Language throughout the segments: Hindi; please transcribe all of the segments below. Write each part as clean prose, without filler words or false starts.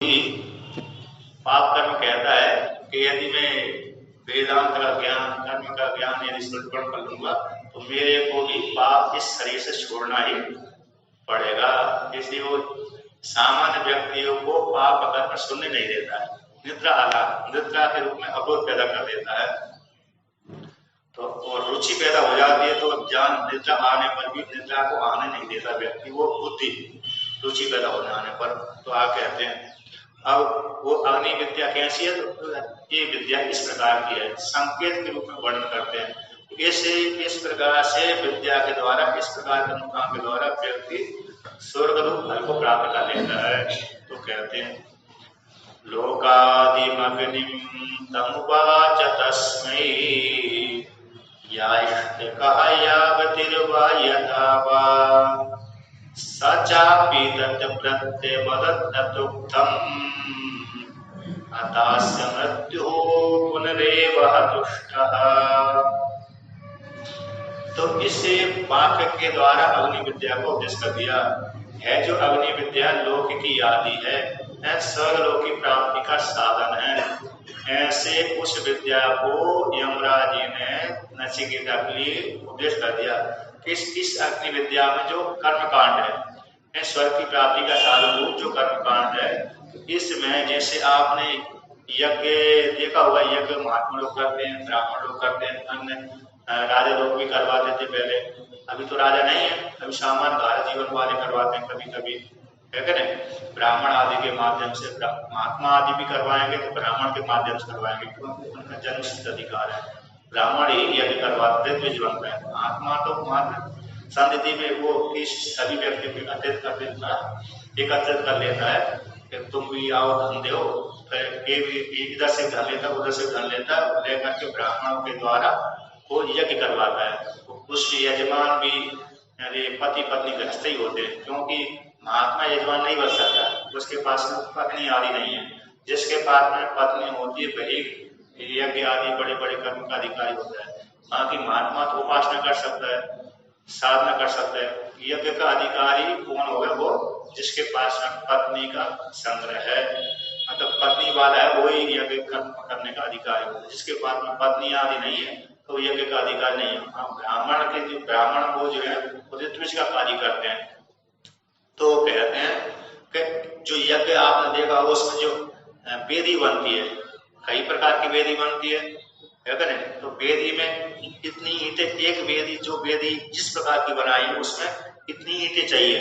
ही पाप कर्म कहता है कि यदि मैं वेदांत का ज्ञान, कर्म का ज्ञान यदि श्रवण कर लूंगा तो मेरे को भी पाप इस शरीर से छोड़ना ही पड़ेगा। इसलिए वो सामान्य व्यक्तियों को पाप कर्म सुनने नहीं देता है। निद्रा के रूप में अबोध पैदा कर देता है। तो और रुचि पैदा हो जाती है तो ज्ञान निद्रा आने पर भी निद्रा को आने नहीं देता व्यक्ति, वो बुद्धि रुचि पैदा होने आने पर। तो आप कहते हैं अब वो अग्नि विद्या कैसी है, तो ये विद्या इस प्रकार की है, संकेत के रूप में वर्णन करते हैं। इस प्रकार से विद्या के द्वारा, इस प्रकार के अनुष्ठान के द्वारा व्यक्ति स्वर्ग रूप फल को प्राप्त कर लेता है। तो कहते हैं लोकादिमग्निं तमुवाच तस्मै याष्टिकः यावतिर्वा यथा वा स चापि तत्प्रत्यवदत्तुक्तम् अतास्य मृत्युः पुनरेव तुष्टः। तो इसे वाक्य के द्वारा अग्नि विद्या को उपदेश कर दिया है। जो अग्नि विद्या लोक की आदि है, स्वर्गलोक की प्राप्ति का साधन है। ऐसे उस विद्या को यमराज जी ने नचिकेता के लिए उपदेश कर दिया कि इस अग्नि विद्या में जो कर्म कांड है, स्वर्ग की प्राप्ति का साधन रूप जो कर्म कांड है, इसमें जैसे आपने यज्ञ देखा होगा, यज्ञ महात्मा लोग करते हैं, ब्राह्मण लोग करते हैं, अन्य राजा लोग भी करवाते थे पहले। अभी तो राजा नहीं है, अभी सामान्य भारत जीवन वाले करवाते हैं कभी कभी, है कि नहीं। ब्राह्मण आदि के माध्यम से, महात्मा आदि भी करवाएंगे तो ब्राह्मण के माध्यम से करवाएंगे, क्योंकि उनका जन्म सिद्ध अधिकार है। ब्राह्मण ही यज्ञ करवाते थे जीवन में, महात्मा तो मात्र संधि में वो सभी व्यक्तियों को एकत्रित कर लेता है कि तुम भी आओ, धन दो, इधर से धन लेता, उधर से धन लेता, लेकर के ब्राह्मणों के द्वारा वो यज्ञ करवाता है। उस यजमान भी पति पत्नी गृहस्थ ही होते हैं, क्योंकि महात्मा यजमान नहीं बन सकता, उसके पास में पत्नी आदि नहीं है। जिसके पास में पत्नी होती है वही यज्ञ आदि बड़े बड़े कर्म का अधिकारी होता है। बाकी महात्मा तो उपासना कर सकता है, साधना कर सकता है। यज्ञ का अधिकारी कौन होगा? वो जिसके पास में पत्नी का संग्रह है, मतलब पत्नी वाला है, वही यज्ञ कर्म करने का अधिकारी होगा। जिसके पास में पत्नी आदि नहीं है तो यज्ञ का अधिकार नहीं है। ब्राह्मण को जो है वो ऋत्विज का कार्य करते हैं। तो कहते हैं कि जो यज्ञ आपने देखा उसमें जो वेदी बनती है, कई प्रकार की वेदी बनती है कि नहीं। तो वेदी में इतनी ईंटें, एक वेदी जो वेदी जिस प्रकार की बनाई है उसमें इतनी ईंटें चाहिए,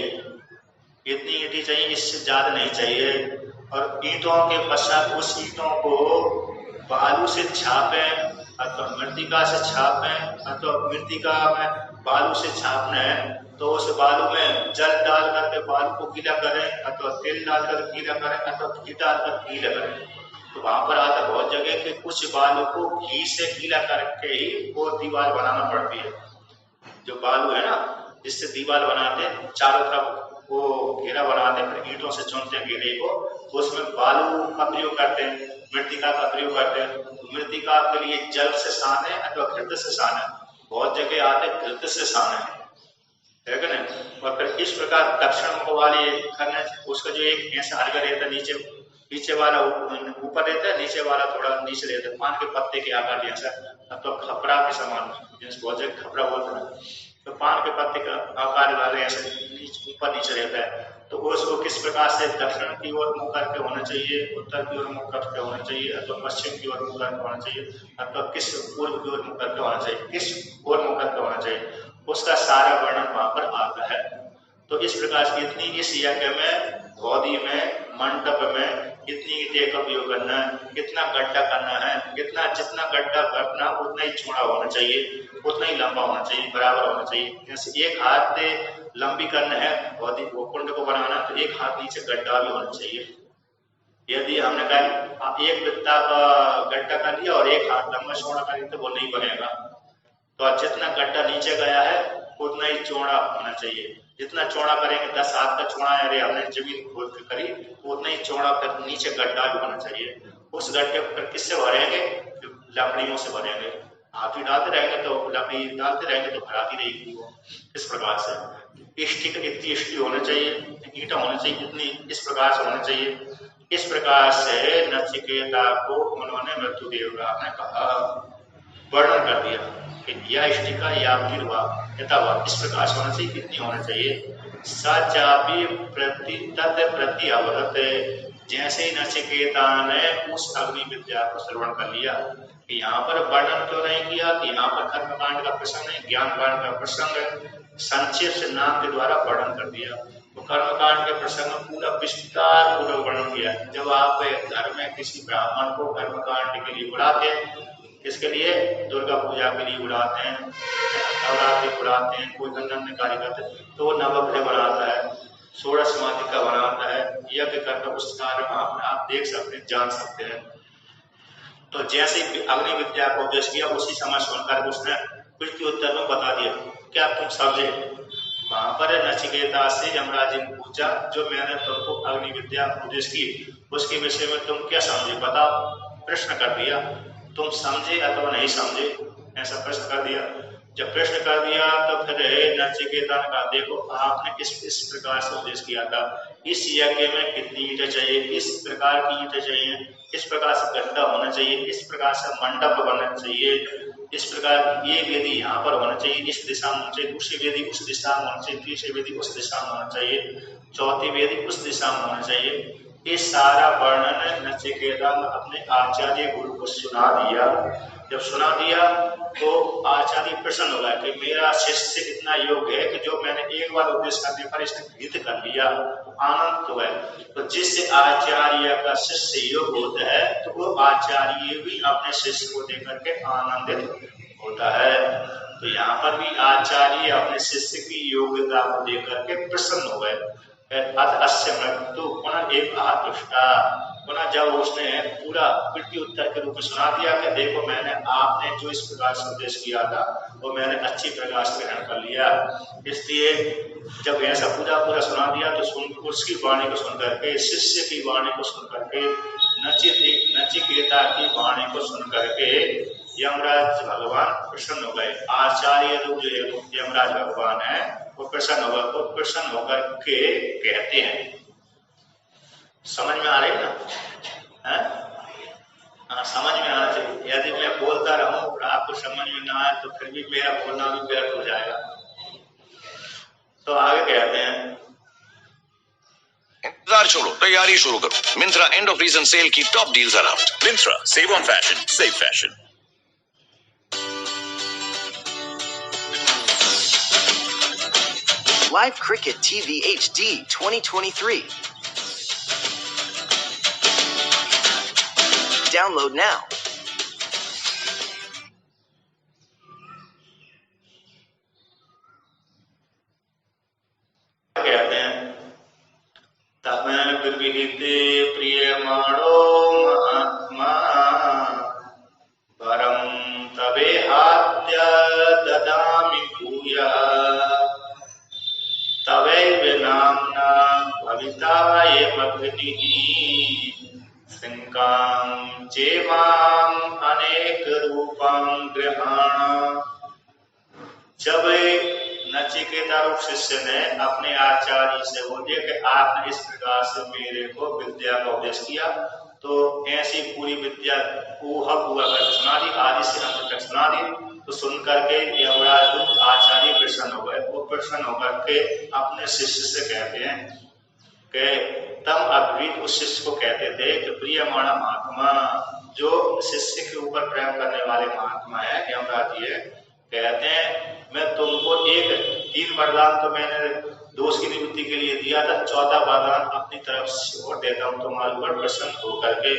इतनी ईंटें चाहिए, इससे ज्यादा नहीं चाहिए। और ईंटों के पश्चात उस ईंटों को बालू से छापे अथवा मृतिका से छापे, अथवा मृतिका में बालू से छापना है तो उस बालू में जल डाल करके बालू को गीला करें, अथवा तेल डालकर गीला करें, अथवा घी डालकर गीला करें। तो वहां पर आता बहुत जगह के कुछ बालू को घी से गीला करके ही वो दीवार बनाना पड़ती है। जो बालू है ना, जिससे दीवार बनाते हैं, चारों तरफ वो घेरा बनाते हैं, फिर ईंटों से चुनते हैं घेरे को, उसमें बालू का प्रयोग करते हैं, मृतिका का प्रयोग करते हैं। मृतिका के लिए जल से सान है अथवा घृत से सान है, बहुत जगह आते घृत से सान है कि नहीं। और फिर इस प्रकार दक्षिण मुख वाली करने, उसका जो एक ऐसा अर्घ रहता है, नीचे वाला ऊपर रहता है, नीचे वाला थोड़ा नीचे रहता है, पान के पत्ते के आकार जैसा, अथवा खपरा के समान, जैसे बहुत जगह खपरा बोलते हैं, तो पान के पत्ते का आकार वाले ऐसे ऊपर नीचे रहता है। तो उसको किस प्रकार से दक्षिण की ओर मुख करके होना चाहिए, उत्तर की ओर मुख करके होना चाहिए, अथवा पश्चिम की ओर मुख करके होना चाहिए, अथवा किस पूर्व की ओर मुख करके होना चाहिए, किस ओर मुख करके होना चाहिए, उसका सारा वर्णन वहां पर आता है। तो इस प्रकार से इतनी इस यज्ञ में, गोदी में, मंडप में इतनी ईंटें का उपयोग करना है, कितना गड्ढा करना है, जितना गड्ढा करना उतना ही चौड़ा होना चाहिए, उतना ही लंबा होना चाहिए, बराबर होना चाहिए। जैसे एक हाथ से लंबी करना है गोदी वो कुंड को बनाना, तो एक हाथ नीचे गड्ढा भी होना चाहिए। यदि हमने कहा एक बित्ता का गड्ढा कर दिया और एक हाथ लंबा चौड़ा कर दिया तो वो नहीं बनेगा। तो जितना गड्ढा नीचे गया है उतना ही चौड़ा होना चाहिए। जितना चौड़ा करेंगे, 10 हाथ का चौड़ा है, हमने जमीन खोद के करी, उतना ही चौड़ा फिर नीचे गड्ढा भी होना चाहिए। उस गड्ढे को फिर किससे भरेंगे? लकड़ियों से भरेंगे। आप ही डालते रहेंगे तो लकड़ी डालते रहेंगे तो भराती रहेगी वो। इस प्रकार से इष्टि इतनी इष्टि होना चाहिए, ईंटा होना चाहिए, इतनी इस प्रकार से होना चाहिए। इस प्रकार से नचिकेता को उन्होंने मृत्यु देवता ने कहा, वर्णन कर दिया कि यह इष्टिका या यथावा इस प्रकार से होना चाहिए, कितनी होना चाहिए। सचापि प्रति अवरत, जैसे ही नचिकेता ने उस अग्नि विद्या को श्रवण कर लिया कि यहाँ पर वर्णन क्यों नहीं किया कि यहाँ पर कर्मकांड का प्रसंग है, ज्ञान कांड का प्रसंग है, संक्षेप से नाम के द्वारा वर्णन कर दिया। तो कर्मकांड के प्रसंग में पूरा विस्तार पूर्वक वर्णन किया। जब आप घर में किसी ब्राह्मण को कर्मकांड के लिए बुलाते हैं, इसके लिए दुर्गा पूजा के लिए बुलाते हैं, नवरात्रि बुलाते हैं, कोई गंधन कार्य करते हैं, तो वो नवग्रह बनाता है, षोडश मातिका बनाता है, यज्ञ करता उस कार्य में आप देख सकते हैं, जान सकते हैं। तो जैसे अग्नि विद्या को उपदेश किया, उसी समय सुनकर उसने प्रति उत्तर में बता दिया, क्या तुम समझे। वहां पर नचिकेता से यमराज ने पूछा, जो मैंने तुमको अग्नि विद्या उपदेश की उसके विषय में तुम क्या समझे, बताओ। प्रश्न कर दिया, तुम समझे अथवा नहीं समझे, ऐसा प्रश्न कर दिया। जब प्रश्न कर दिया तो फिर नचिकेता ने कहा, देखो आपने इस प्रकार से उपदेश किया था, इस यज्ञ में कितनी ईंटें चाहिए, इस प्रकार की ईंटें चाहिए, इस प्रकार से गड्ढा होना चाहिए, इस प्रकार से मंडप बनना चाहिए, इस प्रकार ये वेदी यहाँ पर होना चाहिए, इस दिशा में होना चाहिए, दूसरी वेदी उस दिशा में होना चाहिए, तीसरी वेदी उस दिशा में होना चाहिए, चौथी वेदी उस दिशा में होना चाहिए। ये सारा वर्णन नचिकेता ने अपने आचार्य गुरु को सुना दिया। जब सुना दिया तो आचार्य प्रसन्न हो गया कि मेरा शिष्य इतना योग्य है कि जो मैंने एक बार उपदेश करने पर इसने गृहीत कर लिया, आनंद तो है। तो जिस आचार्य का शिष्य योग्य होता है तो वो आचार्य भी अपने शिष्य को देकर के आनंदित होता है। तो यहाँ पर भी आचार्य अपने शिष्य की योग्यता को देकर के प्रसन्न हो गए। अस्य मृत्यु पुनः एक आत्मष्टा, पुनः जब उसने पूरा प्रति उत्तर के रूप में सुना दिया कि देखो मैंने आपने जो इस प्रकार से उपदेश किया था वो मैंने अच्छी प्रकार से ग्रहण कर लिया, इसलिए जब ऐसा पूरा सुना दिया तो उसकी वाणी को सुन करके, शिष्य की वाणी को सुन करके, नचिकेता की वाणी को सुन करके यमराज भगवान प्रसन्न हो गए। आचार्य रूप जो यमराज भगवान है वो प्रसन्न होकर के कहते हैं, समझ में आ रही ना, हाँ समझ में आना चाहिए। यदि मैं बोलता रहूं और आपको समझ में ना आए तो फिर भी मेरा बोलना भी व्यर्थ हो जाएगा। तो आगे कहते हैं, इंतजार छोड़ो, तैयारी शुरू करो। Myntra end of reason sale की top deals are out. Myntra, save on fashion, save fashion. Live Cricket TV HD 2023. Download now. कहते हैं, तमें विविधे प्रियमाणो महात्मा परम तवे हाद्य ददामि भूयः तवैव नाम्ना भवितायमग्निः शृङ्गां चेमाम् अनेक रूपं गृहाण। जब नचिकेता रूप शिष्य ने अपने आचार्य से बोले कि आपने इस प्रकार से मेरे को विद्या का उपदेश किया, तो ऐसी पूरी विद्या पूरा करके सुना दी, आदि से अंत तक सुना दी। तो सुन करके यमराज आचार्य प्रसन्न हो गए। वो प्रसन्न होकर के अपने शिष्य से कहते हैं कि तम अद्वित, उस शिष्य को कहते थे कि प्रियमाणा महात्मा, जो शिष्य के ऊपर प्रेम करने वाले महात्मा है यमराज जी है, कहते हैं मैं तुमको 3 वरदान तो मैंने दोष की निवृत्ति के लिए दिया था, 14 वरदान अपनी तरफ से और देता हूँ तुम्हारे ऊपर प्रसन्न होकर के,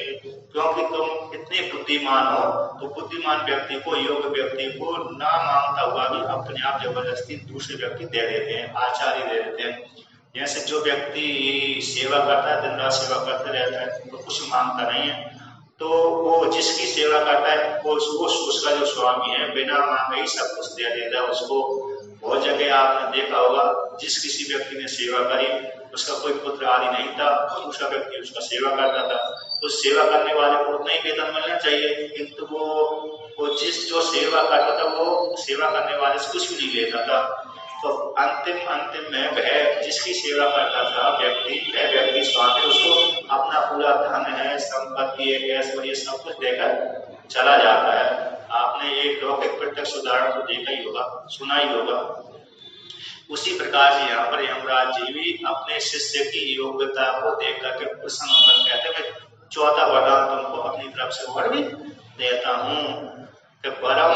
क्योंकि तुम इतने बुद्धिमान हो। तो बुद्धिमान व्यक्ति को, योग्य व्यक्ति को ना मांगता हुआ भी अपने आप जबरदस्ती दूसरे व्यक्ति दे देते हैं, आचार्य दे देते हैं। जैसे जो व्यक्ति सेवा करता है, दिन रात सेवा करते रहता है, तो कुछ मांगता नहीं है, तो वो जिसकी सेवा करता है वो उसका जो स्वामी है बिना मांगे ही सब कुछ दे देता है उसको। बहुत जगह आपने देखा होगा, जिस किसी व्यक्ति ने सेवा करी, उसका कोई पुत्र आदि नहीं था, दूसरा व्यक्ति उसका सेवा करता था, तो सेवा करने वाले को उतना ही वेतन मिलना चाहिए, किंतु वो जो सेवा करता था वो सेवा करने वाले से कुछ भी नहीं लेता था। तो अंतिम में वह जिसकी सेवा करता था व्यक्ति, वह व्यक्ति स्वामी उसको अपना पूरा धन है, संपत्ति है, गैस ये सब कुछ देकर चला जाता है। आपने एक लौकिक प्रत्यक्ष उदाहरण तो देखा ही होगा, सुना ही होगा। उसी प्रकार से यहाँ पर यमराज जी भी अपने शिष्य की योग्यता को देख करके प्रसन्न होकर कहते हैं चौथा वरदान तुमको अपनी तरफ से और भी देता हूँ कि वरम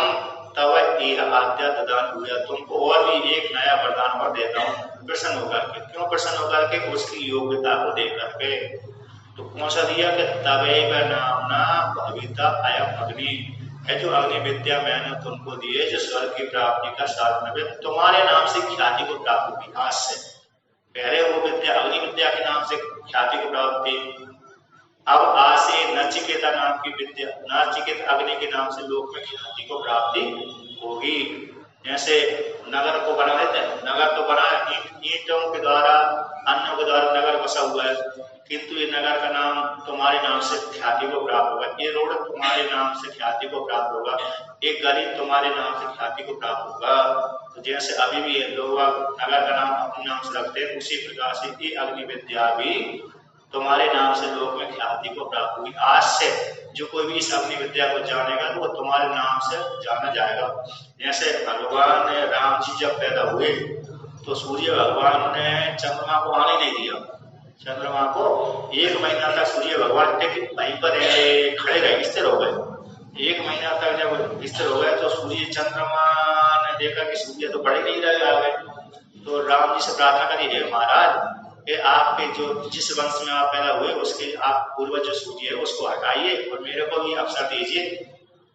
तव इह आद्या ददान हुआ, तुमको और भी एक नया वरदान और देता हूँ प्रसन्न होकर के। क्यों प्रसन्न होकर के? उसकी योग्यता को देख करके। तो कौन सा दिया कि तवैव नामना भविता अयम अग्नि है, जो अग्नि विद्या मैंने तुमको दी है, जो स्वर्ग की प्राप्ति का साधन है, तुम्हारे नाम से ख्याति को प्राप्त होगी। आज से पहले वो विद्या अग्नि विद्या के नाम से ख्याति को प्राप्त थी, अब आज से नचिकेता नाम की विद्या, नचिकेता अग्नि के नाम से लोक में ख्याति को प्राप्ति होगी। जैसे नगर को बना देते हैं, नगर तो बना ईंटों के द्वारा, अन्यों के द्वारा नगर बसा हुआ है, किंतु ये नगर का नाम तुम्हारे नाम से ख्याति को प्राप्त होगा, ये रोड तुम्हारे नाम से ख्याति को प्राप्त होगा, एक गली तुम्हारे नाम से ख्याति को प्राप्त होगा। तो जैसे अभी भी लोग नगर का नाम अपने नाम से रखते हैं, उसी प्रकार से ये अग्नि विद्या भी तुम्हारे नाम से लोक में ख्याति को प्राप्त हुई। आज से जो कोई भी इस अग्नि विद्या को जानेगा तो वो तुम्हारे नाम से जाना जाएगा। जैसे भगवान राम जी जब पैदा हुए तो सूर्य भगवान ने चंद्रमा को आने नहीं दिया। चंद्रमा को 1 महीना तक सूर्य भगवान वहीं पर खड़े रहे, स्थिर हो गए। 1 महीना तक जब स्थिर हो गए तो सूर्य चंद्रमा ने देखा कि सूर्य तो बढ़ नहीं रहे आ गए, तो राम जी से प्रार्थना करी, हे महाराज कि आपके जो जिस वंश में आप पैदा हुए उसके आप पूर्वज जो सूर्य है उसको हटाइए और मेरे को भी अवसर दीजिए।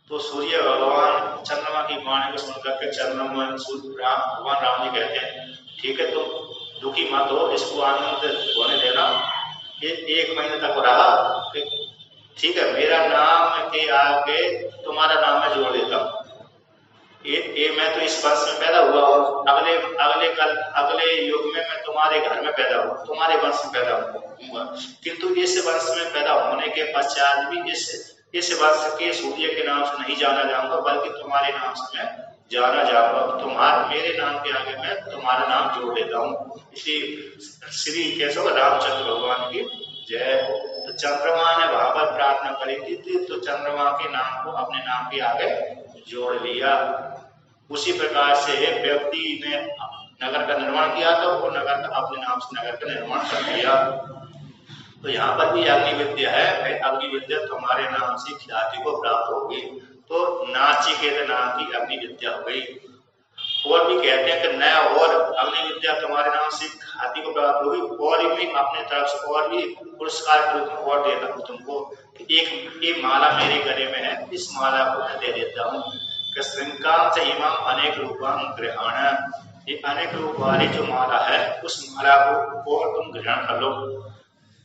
तो सूर्य भगवान चंद्रमा की वाणी को सुनकर के भगवान राम जी कहते हैं ठीक है, तुम दुखी मत हो, इसको आनंद होने देना। ये 1 महीने तक रहा, ठीक है, मेरा नाम के आगे तुम्हारा नाम मैं जोड़ देता हूँ। ये मैं तो इस वंश में पैदा हुआ हूँ, अगले युग में मैं तुम्हारे घर में पैदा हुआ, तुम्हारे वंश में पैदा हुआ, किंतु इस वंश में पैदा होने के पश्चात भी इस वंश के सूर्य के नाम से नहीं जाना जाऊंगा, बल्कि तुम्हारे नाम से मैं जाना जाऊंगा। मेरे नाम के आगे मैं तुम्हारा नाम जोड़ देता हूँ। इसी श्री कैसे रामचंद्र भगवान की जय। तो चंद्रमा ने वहां पर प्रार्थना करी थी, तो चंद्रमा के नाम को अपने नाम के आगे जोड़ लिया। उसी प्रकार से व्यक्ति ने नगर का निर्माण किया था, वो नगर का अपने नाम से नगर का निर्माण कर लिया। तो यहाँ पर भी अग्नि विद्या है, अग्नि विद्या तुम्हारे नाम से ख्याति को प्राप्त होगी। तो नाचिकेत नाम की अग्नि विद्या हो गई। और भी कहते हैं कि नया और अग्नि विद्या तुम्हारे नाम से ख्याति को प्राप्त होगी, और भी अपने तरफ से और भी पुरस्कार के रूप में और देता हूँ तुमको। एक माला मेरे गले में है, इस माला को मैं दे देता हूँ कि श्रृंगार से इमाम अनेक रूपां ग्रहण, ये अनेक रूप वाली जो माला है उस माला को और तुम ग्रहण कर लो।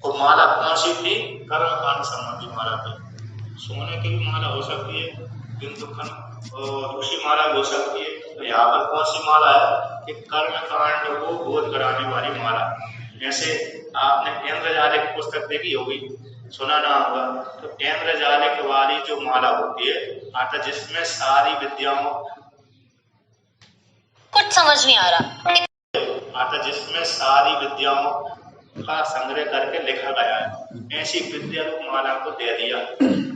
और माला कौन सी थी? कर्मकांड संबंधी माला थी। सोने की भी माला हो सकती है, बिंदु और दूसरी माला भी हो सकती है। तो यहाँ पर कौन सी माला है कि कर्मकांड को बोध कराने वाली माला। जैसे आपने इंद्रजालिक पुस्तक देखी होगी, सुना ना होगा, तो इंद्रजालिक वाली जो माला होती है अर्थात जिसमें सारी विद्याओं, कुछ समझ नहीं आ रहा, अर्थात जिसमें सारी विद्याओं का संग्रह करके लिखा गया है, ऐसी विद्या रूप माला को दे दिया।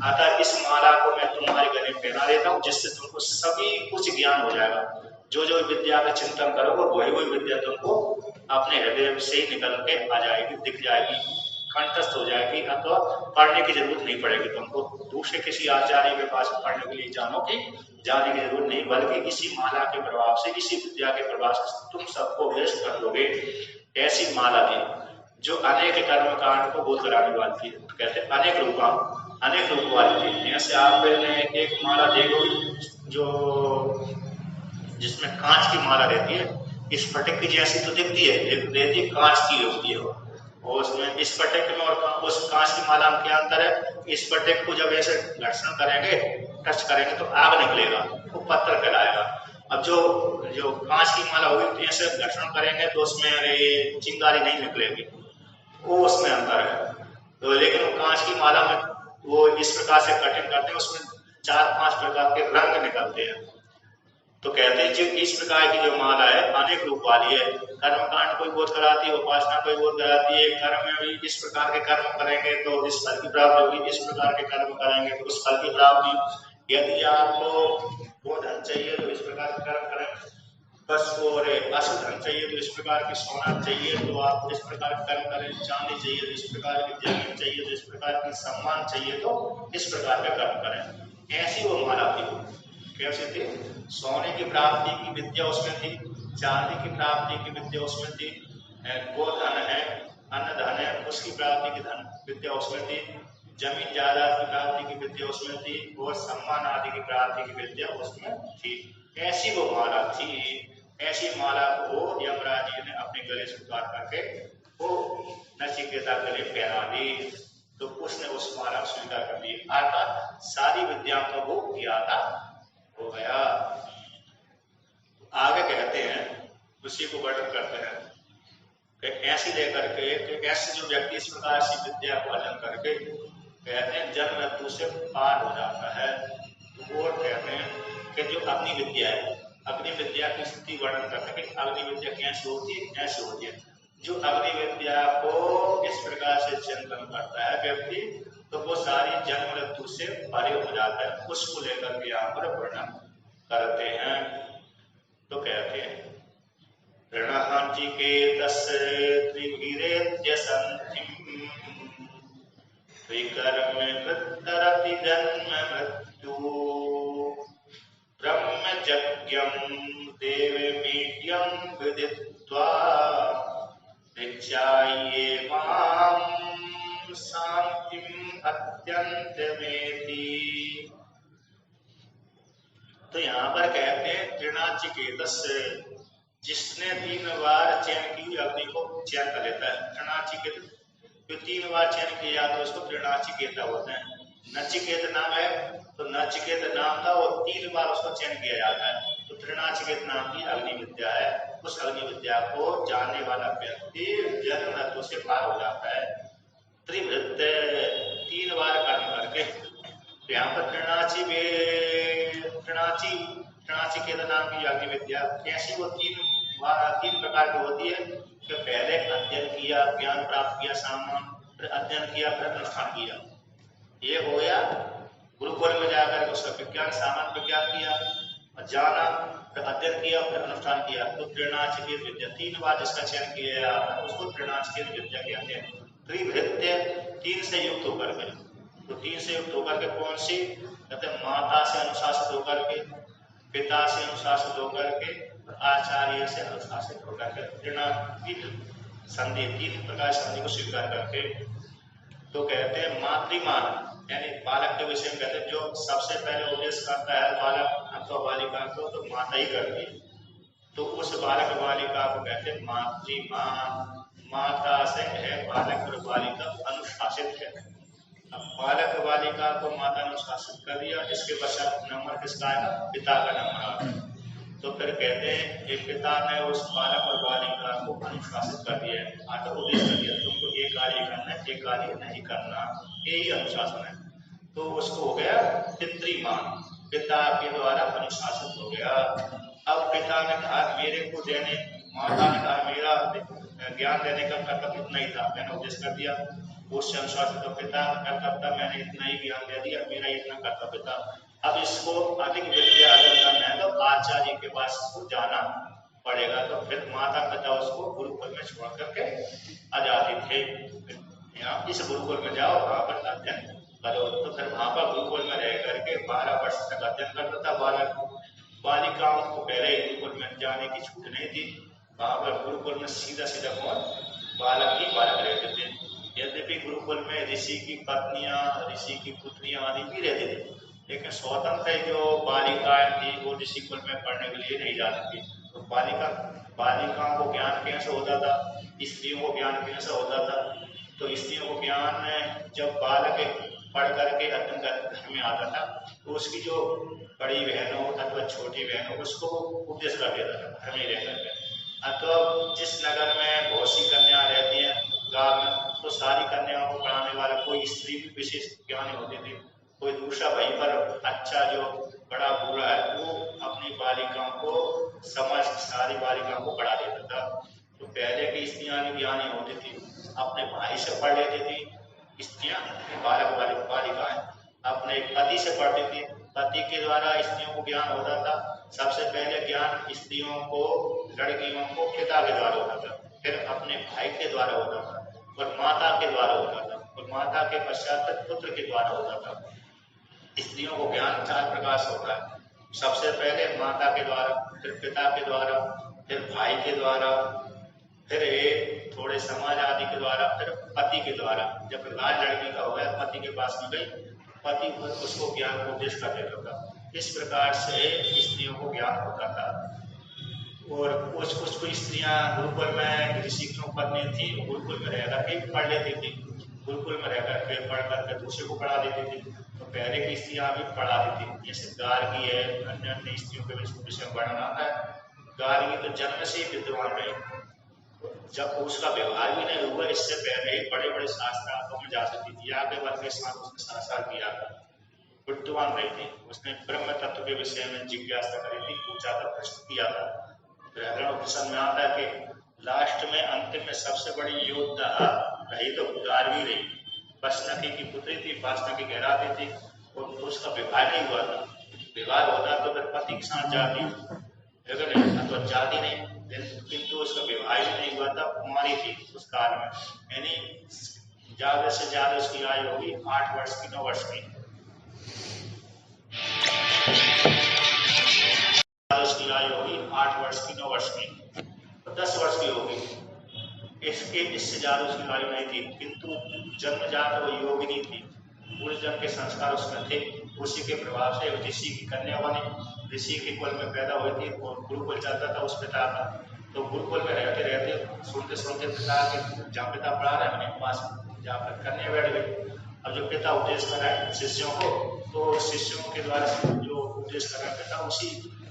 अतः इस माला को मैं तुम्हारे गले में पहना देता हूँ, जिससे तुमको सभी कुछ ज्ञान हो जाएगा। जो जो विद्या का चिंतन करोगे वही विद्या तुमको अपने हृदय से ही निकल के आ जाएगी, दिख जाएगी, कंठस्थ हो जाएगी। अथवा पढ़ने की जरूरत नहीं पड़ेगी तुमको, दूसरे किसी आचार्य के पास पढ़ने के लिए जाने की जरूरत नहीं, बल्कि इसी माला के प्रभाव से, इसी विद्या के प्रभाव से तुम सबको व्यस्त कर दोगे। ऐसी माला थी जो अनेक कर्मकांड को बोध कराने वाली थी। कहते अनेक रूप वाली थी। जैसे आपने एक माला देखोगे जो जिसमें कांच की माला रहती है, स्फटिक की जैसी तो दिखती है, लेकिन रहती है कांच की होती है। और उसमें स्फटिक में और उस कांच की माला में क्या अंतर है? स्फटिक को जब ऐसे घर्षण करेंगे, टच करेंगे तो आग निकलेगा, वो पत्थर कहलाएगा। अब जो कांच की माला होगी तो ऐसे घर्षण करेंगे तो उसमें चिंगारी नहीं निकलेगी, वो उसमें अंतर है। तो लेकिन वो कांच की माला में वो इस प्रकार से कटिंग करते हैं, उसमें 4-5 प्रकार के रंग निकलते हैं। तो कहते हैं जो इस प्रकार की जो माला है अनेक रूप वाली है। कर्मकांड कोई बोध कराती है, उपासना कोई बोध कराती है। कर्म में भी इस प्रकार के कर्म करेंगे तो इस फल की प्राप्ति होगी, इस प्रकार के कर्म करेंगे तो उस फल की प्राप्ति। यदि आपको वो धन चाहिए तो इस प्रकार के कर्म करें, बस और अशुद्ध धन चाहिए तो इस प्रकार की सोना चाहिए तो आप इस प्रकार के कर्म करें, चांदी चाहिए तो इस प्रकार की जमीन चाहिए तो इस प्रकार की सम्मान चाहिए तो इस प्रकार के कर्म करें। ऐसी वो माला थी। कैसे थी? सोने की प्राप्ति की विद्या उसमें थी, चांदी की प्राप्ति की विद्या उसमें थी, गोधन है, अन्न धन है उसकी प्राप्ति की धन विद्या उसमें थी, जमीन जायदाद की प्राप्ति की विद्या उसमें थी और सम्मान आदि की प्राप्ति की विद्या उसमें थी। ऐसी वो माला थी। ऐसी माला को यमराज जी ने अपने गले से उतार करके वो नचिकेता गले पहना दी। तो उसने उस माला को स्वीकार कर ली, अर्थात सारी विद्या का वो ज्ञाता हो गया। आगे कहते हैं, उसी को वर्णन करते हैं कि ऐसी लेकर के ऐसे जो व्यक्ति इस प्रकार से विद्या को अर्जन करके कहते हैं जन्म मृत्यु से पार हो जाता है। तो वो कहते हैं कि जो अग्नि विद्या है, अग्नि विद्या की स्थिति वर्णन करते हैं कि अग्नि विद्या कैसे होती है, कैसे होती है। जो अग्नि विद्या को इस प्रकार से चिंतन करता है व्यक्ति तो वो सारी जन्म मृत्यु से परे हो जाता है। उसको लेकर के यहाँ पर वर्णन करते हैं। तो कहते हैं ऋणचिकेतस्य त्रिभिरेत्य सन्धिं विकर्म कृतरति जन्म मृत्यु ब्रह्मयज्ञं देवमीड्यं विदित्वा निचाये मां शान्तिम् अत्यन्तमेति। तो यहाँ पर कहते हैं त्रिनाचिकेतस्य, जिसने 3 बार चयन की अग्नि को चयन कर लेता है। त्रिनाचिकेत जो 3 बार चयन किया तो उसको त्रिनाचिकेता होते हैं। नचिकेत नाम है तो नचिकेत नाम था, वो 3 बार उसको चयन किया जाता है। तो त्रिनाचिकेत नाम की अग्नि विद्या है। उस अग्नि विद्या को जानने वाला व्यक्ति जन्म मृत्यु से पार हो जाता है। त्रिवृत्त 3 बार कर्म करके। तो यहाँ पर त्रिनाचिकेत नाम की अग्नि विद्या कैसी वो 3 प्रकार की होती है कि पहले अध्ययन किया, ज्ञान प्राप्त किया सामान, फिर अध्ययन किया, फिर अनुष्ठान किया। ये हो गया गुरुकुल में जाकर उसका विज्ञान सामान विज्ञान किया और जाना, फिर अध्ययन किया, फिर अनुष्ठान किया। तो त्रिनाचिकेत विद्या 3 बार जिसका चयन किया उसको त्रिनाचिकेत विद्या कहते हैं। त्रिभृत्य 3 से युक्त होकर के। तो 3 से युक्त होकर के कौन सी? कहते माता से अनुशासित होकर के, पिता से अनुशासित होकर के, आचार्य से अनुशासित होकर के। संधि 3 प्रकार संधि को स्वीकार करके। तो कहते हैं मातृमान यानी बालक के विषय में कहते हैं जो सबसे पहले उपदेश करता है बालक अथवा बालिका को तो माता ही करती है। तो उस बालक बालिका को कहते हैं मातृमान। माता से है बालक और बालिका अनुशासित है। अब बालक बालिका को माता अनुशासित कर दिया, इसके पश्चात नंबर किसका आएगा? पिता का नंबर आएगा। तो फिर कहते हैं कि पिता ने उस बालक और बालिका को अनुशासित कर दिया है, आगे उपदेश कर दिया तुमको ये कार्य करना है, ये कार्य नहीं करना, यही अनुशासन है। तो उसको हो गया पितृमान, पिता के द्वारा अनुशासित हो गया। अब पिता ने कहा मेरे को देने, माता ने कहा मेरा ज्ञान देने का कर्तव्य इतना ही था, मैंने उपदेश कर दिया। उससे अनुशासित तो पिता का कर्तव्य था, मैंने इतना ही ज्ञान दे दिया, मेरा इतना कर्तव्य था। अब इसको अधिक विद्या अर्जन करना है तो आचार्य के पास उसको जाना पड़ेगा। तो फिर माता पिता उसको गुरुकुल में छोड़ करके आ जाते थे, यहाँ इस गुरुकुल में जाओ, वहां पर अध्ययन करो। तो फिर वहां पर गुरुकुल में रह करके 12 वर्ष तक अध्ययन करता था बालक। बालिकाओं को पहले गुरुकुल में जाने की छूट नहीं थी। वहां पर गुरुकुल में सीधा सीधा कौन? बालक ही बालक रहते थे। यद्यपि गुरुकुल में ऋषि की पत्नियां, ऋषि की पुत्रियां आदि भी रहते थे, लेकिन स्वतंत्र जो बालिकाएं थी वो ऋषि कुल में पढ़ने के लिए नहीं जाती थी। तो बालिकाओं को ज्ञान कैसे होता था? स्त्रियों को ज्ञान कैसे होता था? तो स्त्रियों को ज्ञान जब बालक पढ़ करके अध्ययन कर घर में आता था तो उसकी जो बड़ी बहन हो अथवा छोटी बहन हो उसको उपदेश कर देता था घर में रह करके। अथवा जिस नगर में बहुत सी कन्या रहती हैं गांव में, तो सारी कन्याओं को पढ़ाने वाला कोई स्त्री भी विशेष ज्ञानी होती थी। कोई दूसरा वहीं पर अच्छा जो बड़ा बूढ़ा है वो अपनी बालिकाओं को समझ सारी बालिकाओं को पढ़ा देता था। तो पहले की स्त्रियां भी ज्ञानी होती थी, अपने भाई से पढ़ लेती थी स्त्रियां, बालिकाएं अपने पति से पढ़ती थी, पति के द्वारा स्त्रियों को ज्ञान होता था। सबसे पहले ज्ञान स्त्रियों को, लड़कियों को पिता के द्वारा होता था, फिर अपने भाई के द्वारा होता था और माता के द्वारा होता था, और माता के पश्चात पुत्र के द्वारा होता था। स्त्रियों को ज्ञान 4 प्रकार से होता है, सबसे पहले माता के द्वारा, फिर पिता के द्वारा, फिर भाई के द्वारा, फिर थोड़े समाज आदि के द्वारा, फिर पति के द्वारा। जब विवाह लड़की का हो गया, पति के पास में गई, पति उसको ज्ञान को उपदेश कर देता था। इस प्रकार से स्त्रियों को ज्ञान होता था। और कुछ स्त्रियां गुरुकुल में ऋषि की पत्नी थी, गुरुकुल में रह करके पढ़ लेती थी, गुरुकुल में रह करके पढ़ करके दूसरे को पढ़ा देती थी। तो पहले की स्त्रियां भी पढ़ा देती थी, जैसे गार्गी है, अन्य अन्य स्त्रियों के विषय में वर्णन आता है। गार्गी तो जन्म से ही विद्वान रही, जब उसका व्यवहार भी नहीं हुआ, इससे पहले ही बड़े बड़े शास्त्रार्थों में जा सकती थी, आगे वर्ग के साथ उसने संसार किया था, विद्वान रही थी। उसने ब्रह्म तत्व के विषय में जिज्ञासा करी थी, पूछा था, प्रश्न किया था। व्याकरण उपनिषद में आता है कि लास्ट में अंतिम में सबसे बड़ी योद्धा रही तो गार्गी रही। बसनकी की पुत्री थी, बसनकी कहलाती थी, और उसका विवाह नहीं हुआ था। विवाह होता तो फिर पति के साथ जाती, लेकिन तो जाती नहीं, किंतु उसका विवाह ही नहीं हुआ था, कुमारी थी उस काल में, यानी ज्यादा से ज्यादा उसकी आयु होगी 8 वर्ष की, 9 वर्ष की। उसकी आयु होगी 8 वर्ष की, 9 वर्ष की, तो 10 वर्ष की होगी। इससे ज्यादा उसकी आयु नहीं थी, किंतु जन्मजात वो योगिनी थी, पूरे जन्म के संस्कार उसमें थे। उसी के प्रभाव से ऋषि की कन्या बनी, ऋषि के कुल में पैदा हुई थी, और गुरुकुल चलता था उस पिता का। तो गुरुकुल में रहते रहते सुनते सुनते पिता के, जहाँ पिता पढ़ा रहे अपने पास, जहाँ पर कन्या बैठ गई। अब जो पिता उपदेश कर रहा है शिष्यों को, तो शिष्यों के द्वारा जो उपदेश कर रहा है पिता, उसी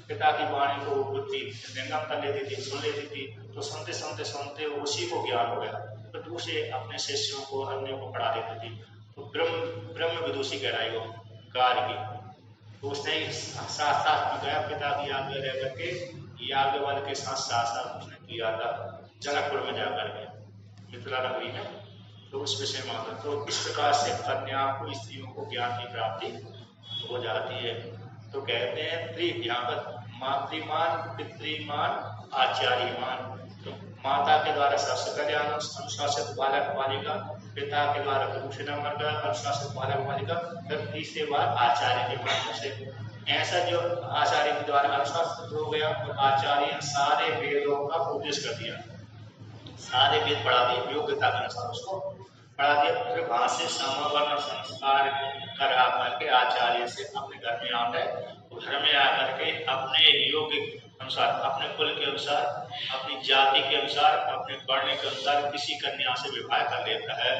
पिता की वाणी को बुद्धि निगम कर लेती थी, सुन लेती थी। तो सुनते सुनते सुनते उसी को ज्ञान हो गया, तो दूसरे अपने शिष्यों को, अन्यों को पढ़ा देती थी। तो ब्रह्म विदुषी कहलाई वो गार्गी। तो उसने साथ साथ में गया, पिता की आज्ञा रह करके याज्ञवल्क्य के साथ साथ उसने किया था, जनकपुर में जाकर के, मिथिला नगरी में। तो उस विषय में आता, तो इस प्रकार से कन्या को, स्त्रियों को ज्ञान की प्राप्ति हो जाती है। तो कहते हैं यहाँ पर मातृमान, पितृमान, आचार्यमान। तो माता के द्वारा सबसे पहले अनुशासित बालक बालिका, पिता के द्वारा दूसरे नंबर का अनुशासित बालक बालिका, फिर तीसरे बार आचार्य के माध्यम से। ऐसा जो आचार्य के द्वारा अनुशासित हो गया, तो आचार्य सारे वेदों का उपदेश कर दिया, सारे वेद पढ़ा दिए, योग्यता के अनुसार उसको पढ़ा दिया। फिर वहां से समावरण संस्कार करा करके आचार्य से अपने घर में आता है, घर में आकर के अपने योग्य अनुसार, अपने कुल के अनुसार, अपनी जाति के अनुसार, अपने पढ़ने के अनुसार किसी कन्या से विवाह कर लेता है।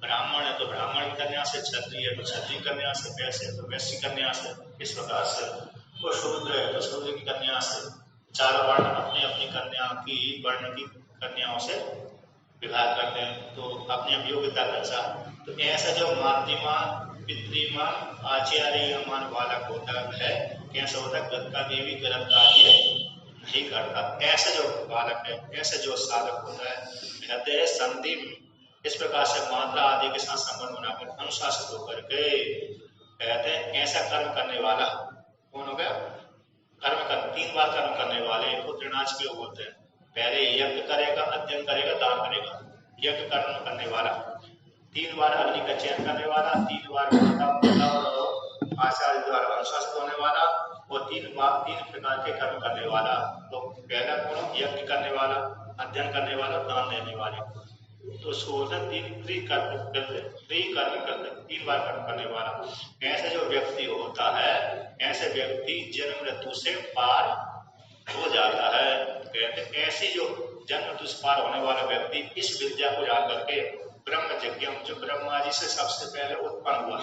ब्राह्मण है तो ब्राह्मण की कन्या से, क्षत्रिय है तो क्षत्रिय कन्या से, वैश्य है तो वैश्य कन्या से, इस प्रकार से। तो शूद्र है तो शूद्र की कन्या से, चारों वर्ण अपनी अपनी कन्या की, वर्ण की कन्याओं से विवाह करते हैं, तो अपनी योग्यता के अनुसार। तो ऐसा जो मातृमान, पितृमान, आचार्यमान बालक होता है, कैसा होता है, कभी भी गलत कार्य नहीं करता। ऐसा जो बालक है, ऐसा जो साधक होता है, कहते हैं संधि। इस प्रकार से माता आदि के साथ संबंध बनाकर अनुशासित होकर के, कहते हैं ऐसा कर्म करने वाला कौन हो गया, कर्म कर 3 बार कर्म करने वाले को त्रिनाच के बोलते हैं। पहले यज्ञ करेगा, अध्ययन करेगा, दान करेगा। यज्ञ कर्म करने वाला, 3 बार अग्नि का चयन करने वाला, 3 बार माता पिता और आचार्य द्वारा अनुशासित होने वाला, और 3 प्रकार के कर्म करने वाला। तो पहला कौन, यज्ञ करने वाला, अध्ययन करने वाला, दान देने वाले। तो सोलह 3 बार कर्म करने वाला। ऐसे जो व्यक्ति होता है, ऐसे व्यक्ति जन्म मृत्यु से पार हो जाता है। कहते ऐसे जो जन्म मृत्यु से पार होने वाला व्यक्ति इस विद्या को जान करके ब्रह्म यज्ञ, जो ब्रह्मा जी से सबसे पहले उत्पन्न हुआ,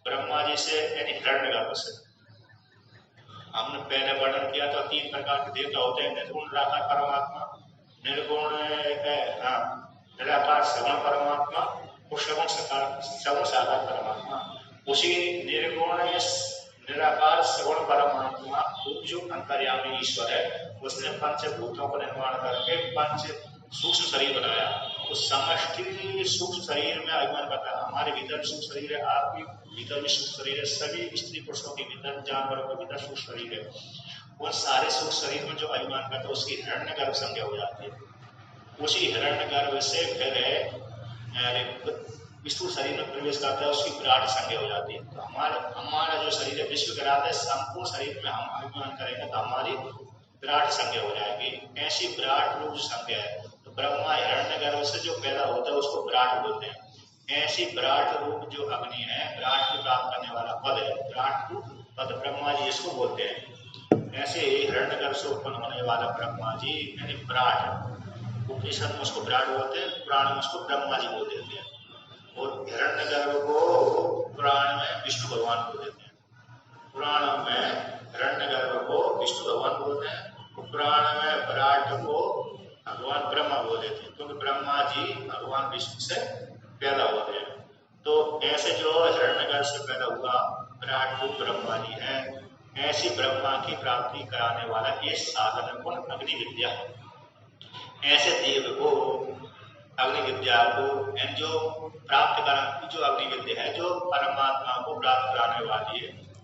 ब्रह्मा जी से यानी हिरण्यगर्भ से। हमने पहले वर्णन किया था 3 प्रकार के देवता होते हैं, निर्गुण निराकार परमात्मा, निर्गुण निराकार सगुण परमात्मा, और सगुण साकार परमात्मा। उसी निर्गुण निराकार सगुण परमात्मा जो अंतर्यामी ईश्वर है, उसने पंचभूतों को निर्माण करके पंच सूक्ष्म शरीर बनाया। तो समष्टि सूक्ष्म शरीर में अभिमान करता है। हमारे भीतर सूक्ष्म शरीर है, आपके भीतर भी सूक्ष्म शरीर है, सभी स्त्री पुरुषों के भीतर, जानवरों के भीतर सूक्ष्म शरीर है। वो सारे सूक्ष्म शरीर में जो अभिमान करता है उसकी हिरण्यगर्भ संज्ञा हो जाती है। उसी हिरण्यगर्भ से फिर विष्णु शरीर में प्रवेश करता है, उसकी विराट संज्ञा हो जाती है। तो हमारा जो शरीर है विश्व कराता है, संपूर्ण शरीर में हम अभिमान करेंगे तो हमारी विराट संज्ञा हो जाएगी। ऐसी विराट रूप संज्ञा है। तो ब्रह्मा हिरण्यगर्भ से जो पैदा होता है उसको विराट बोलते हैं। ऐसी विराट रूप जो अग्नि है, विराट को प्राप्त करने वाला पद है, विराट रूप पद ब्रह्मा जी इसको बोलते हैं। ऐसे हिरण्यगर्भ से उत्पन्न होने वाला ब्रह्मा जी यानी विराट, उपनिषद में उसको विराट बोलते हैं, पुराण में उसको ब्रह्मा जी बोल देते हैं। और हिरण्यगर्भ को पुराण में विष्णु भगवान बोल देते हैं। पुराण में हिरण्यगर्भ को विष्णु भगवान बोलते हैं, पुराण में विराट को भगवान ब्रह्मा बोल देते हैं, क्योंकि ब्रह्मा जी भगवान विष्णु से पैदा होते हैं। तो ऐसे जो हिरण्यगर्भ से पैदा हुआ विराट रूप ब्रह्मा जी है, ऐसी ब्रह्मा की प्राप्ति कराने वाला ये साधन गुण अग्नि विद्या है। ऐसे देव को अग्नि विद्या को जो प्राप्त करा, जो अग्नि विद्या है जो परमात्मा को प्राप्त कराने वाली है,